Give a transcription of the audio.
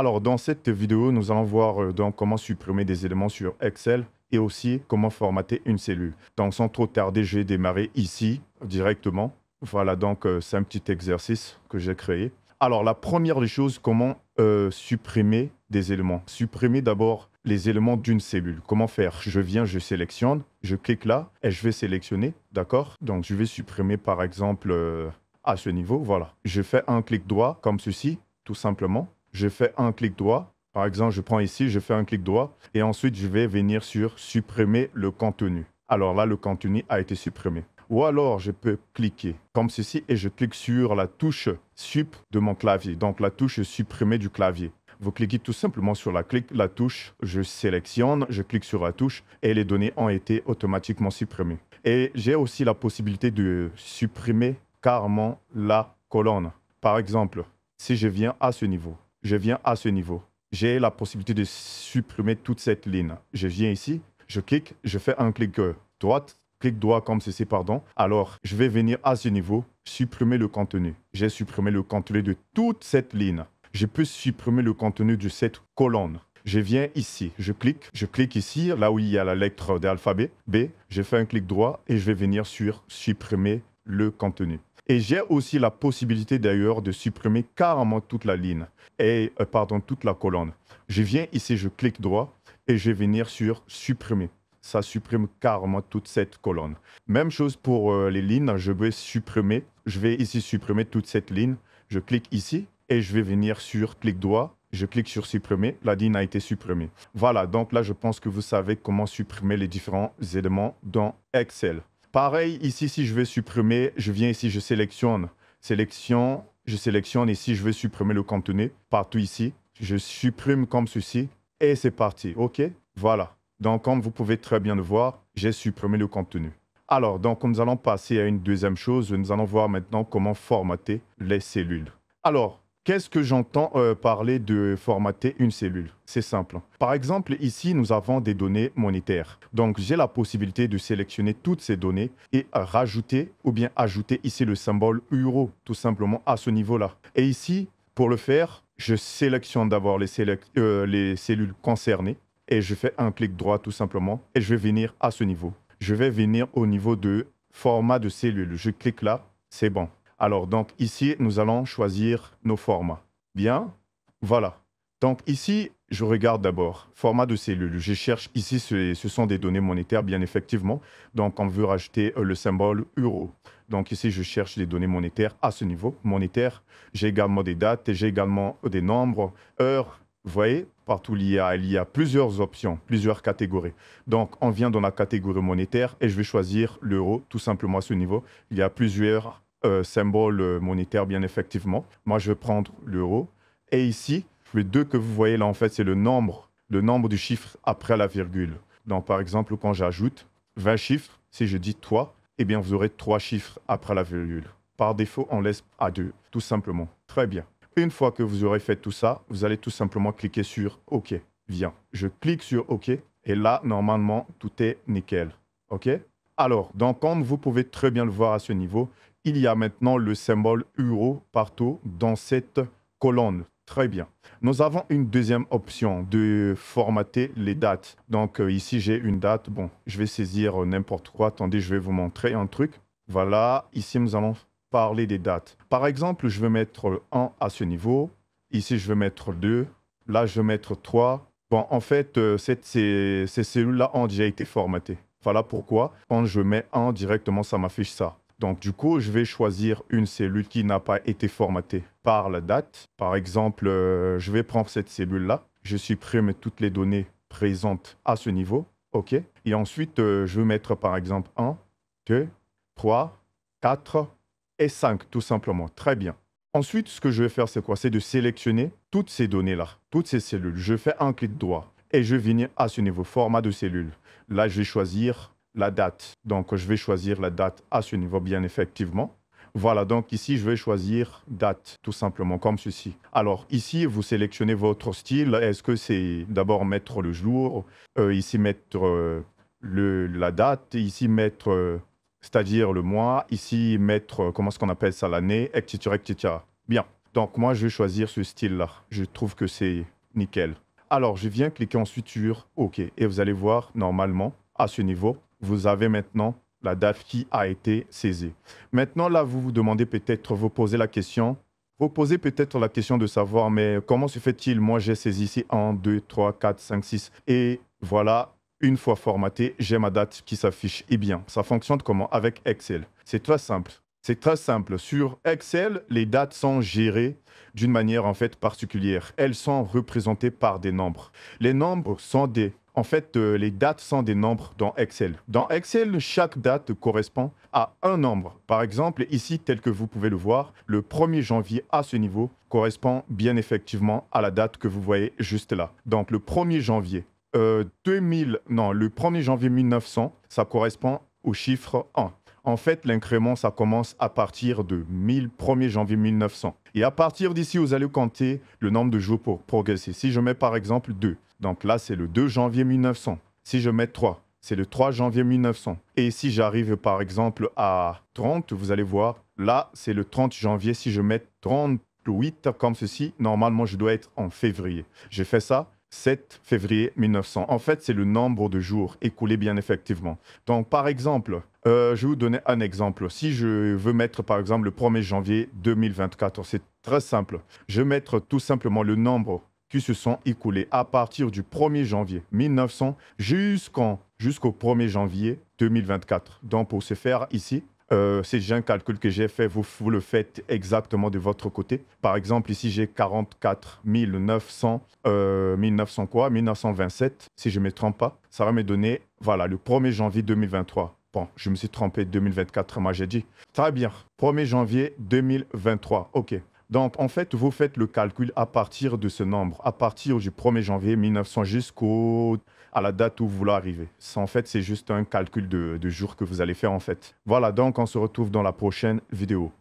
Alors, dans cette vidéo, nous allons voir donc comment supprimer des éléments sur Excel et aussi comment formater une cellule. Donc, sans trop tarder, j'ai démarré ici directement. Voilà, donc c'est un petit exercice que j'ai créé. Alors, la première des choses, comment supprimer des éléments. Supprimer d'abord les éléments d'une cellule. Comment faire? Je viens, je sélectionne, je clique là et je vais sélectionner, d'accord? Donc, je vais supprimer par exemple à ce niveau, voilà. Je fais un clic droit comme ceci, tout simplement. Je fais un clic droit. Par exemple, je prends ici, je fais un clic droit et ensuite je vais venir sur supprimer le contenu. Alors là, le contenu a été supprimé. Ou alors, je peux cliquer comme ceci et je clique sur la touche Sup de mon clavier. Donc, la touche supprimer du clavier. Vous cliquez tout simplement sur la touche, je sélectionne, je clique sur la touche et les données ont été automatiquement supprimées. Et j'ai aussi la possibilité de supprimer carrément la colonne. Par exemple, si je viens à ce niveau, j'ai la possibilité de supprimer toute cette ligne. Je viens ici, je clique, je fais un clic clic droit comme ceci, pardon. Alors, je vais venir à ce niveau, supprimer le contenu. J'ai supprimé le contenu de toute cette ligne. Je peux supprimer le contenu de cette colonne. Je viens ici, je clique ici, là où il y a la lettre de l'alphabet, B, je fais un clic droit et je vais venir sur supprimer le contenu. Et j'ai aussi la possibilité d'ailleurs de supprimer carrément toute la ligne, toute la colonne. Je viens ici, je clique droit et je vais venir sur supprimer. Ça supprime carrément toute cette colonne. Même chose pour les lignes, je vais ici supprimer toute cette ligne. Je clique ici et je vais venir sur clic droit. Je clique sur supprimer, la ligne a été supprimée. Voilà, donc là, je pense que vous savez comment supprimer les différents éléments dans Excel. Pareil, ici, si je veux supprimer, je viens ici, je sélectionne. Je sélectionne ici, je vais supprimer le contenu. Partout ici, je supprime comme ceci et c'est parti. OK? Voilà. Donc, comme vous pouvez très bien le voir, j'ai supprimé le contenu. Alors, donc, nous allons passer à une deuxième chose. Nous allons voir maintenant comment formater les cellules. Alors, qu'est-ce que j'entends parler de formater une cellule? C'est simple. Par exemple, ici, nous avons des données monétaires. Donc, j'ai la possibilité de sélectionner toutes ces données et rajouter ou bien ajouter ici le symbole euro, tout simplement à ce niveau-là. Et ici, pour le faire, je sélectionne d'abord les cellules concernées et je fais un clic droit tout simplement et je vais venir à ce niveau. Je vais venir au niveau de format de cellule. Je clique là, c'est bon. Alors, donc ici, nous allons choisir nos formats. Bien, voilà. Donc ici, je regarde d'abord format de cellule. Je cherche ici, ce sont des données monétaires, bien effectivement. Donc, on veut rajouter le symbole euro. Donc ici, je cherche des données monétaires à ce niveau, monétaire. J'ai également des dates, j'ai également des nombres, heures. Vous voyez, partout il y a plusieurs options, plusieurs catégories. Donc, on vient dans la catégorie monétaire et je vais choisir l'euro, tout simplement à ce niveau. Il y a plusieurs symbole monétaire, bien effectivement. Moi, je vais prendre l'euro. Et ici, les deux que vous voyez là, en fait, c'est le nombre du chiffre après la virgule. Donc, par exemple, quand j'ajoute 20 chiffres, si je dis 3, eh bien, vous aurez 3 chiffres après la virgule. Par défaut, on laisse à 2, tout simplement. Très bien. Une fois que vous aurez fait tout ça, vous allez tout simplement cliquer sur OK. Viens. Je clique sur OK. Et là, normalement, tout est nickel. OK? Alors, donc, comme vous pouvez très bien le voir à ce niveau, il y a maintenant le symbole euro partout dans cette colonne. Très bien. Nous avons une deuxième option de formater les dates. Donc ici, j'ai une date. Bon, je vais saisir n'importe quoi. Attendez, je vais vous montrer un truc. Voilà, ici, nous allons parler des dates. Par exemple, je vais mettre 1 à ce niveau. Ici, je vais mettre 2. Là, je vais mettre 3. Bon, en fait, ces cellules-là ont déjà été formatées. Voilà pourquoi, quand je mets 1 directement, ça m'affiche ça. Donc, du coup, je vais choisir une cellule qui n'a pas été formatée par la date. Par exemple, je vais prendre cette cellule-là. Je supprime toutes les données présentes à ce niveau. OK. Et ensuite, je vais mettre par exemple 1, 2, 3, 4 et 5, tout simplement. Très bien. Ensuite, ce que je vais faire, c'est quoi? C'est de sélectionner toutes ces données-là, toutes ces cellules. Je fais un clic droit et je vais venir à ce niveau, format de cellule. Là, je vais choisir la date. Donc, je vais choisir la date à ce niveau, bien effectivement. Voilà, donc ici, je vais choisir date, tout simplement, comme ceci. Alors, ici, vous sélectionnez votre style. Est-ce que c'est d'abord mettre le jour, ici mettre la date, ici mettre, c'est-à-dire le mois, ici mettre, comment est-ce qu'on appelle ça, l'année, etc., etc. Bien, donc moi, je vais choisir ce style-là. Je trouve que c'est nickel. Alors, je viens cliquer ensuite sur OK. Et vous allez voir, normalement, à ce niveau, vous avez maintenant la date qui a été saisie. Maintenant, là, vous vous demandez peut-être, vous posez la question. Vous posez peut-être la question de savoir, mais comment se fait-il? Moi, j'ai saisi ici 1, 2, 3, 4, 5, 6. Et voilà, une fois formaté, j'ai ma date qui s'affiche. Eh bien, ça fonctionne comment? Avec Excel. C'est très simple. C'est très simple. Sur Excel, les dates sont gérées d'une manière en fait particulière. Elles sont représentées par des nombres. Les nombres sont des... En fait, les dates sont des nombres dans Excel. Dans Excel, chaque date correspond à un nombre. Par exemple, ici, tel que vous pouvez le voir, le 1er janvier à ce niveau correspond bien effectivement à la date que vous voyez juste là. Donc, le 1er janvier le 1er janvier 1900, ça correspond au chiffre 1. En fait, l'incrément, ça commence à partir de 1er janvier 1900. Et à partir d'ici, vous allez compter le nombre de jours pour progresser. Si je mets par exemple 2, donc là, c'est le 2 janvier 1900. Si je mets 3, c'est le 3 janvier 1900. Et si j'arrive par exemple à 30, vous allez voir, là, c'est le 30 janvier. Si je mets 38 comme ceci, normalement, je dois être en février. J'ai fait ça. 7 février 1900. En fait, c'est le nombre de jours écoulés bien effectivement. Donc, par exemple, je vais vous donner un exemple. Si je veux mettre, par exemple, le 1er janvier 2024, c'est très simple. Je vais mettre tout simplement le nombre qui se sont écoulés à partir du 1er janvier 1900 jusqu'au 1er janvier 2024. Donc, pour ce faire ici, c'est déjà un calcul que j'ai fait, vous le faites exactement de votre côté. Par exemple, ici, j'ai 44 900, 1927, si je ne me trompe pas. Ça va me donner, voilà, le 1er janvier 2023. Bon, je me suis trompé, 2024, moi j'ai dit. Très bien, 1er janvier 2023, ok. Donc, en fait, vous faites le calcul à partir de ce nombre, à partir du 1er janvier 1900 à la date où vous voulez arriver. En fait, c'est juste un calcul de jours que vous allez faire, en fait. Voilà, donc on se retrouve dans la prochaine vidéo.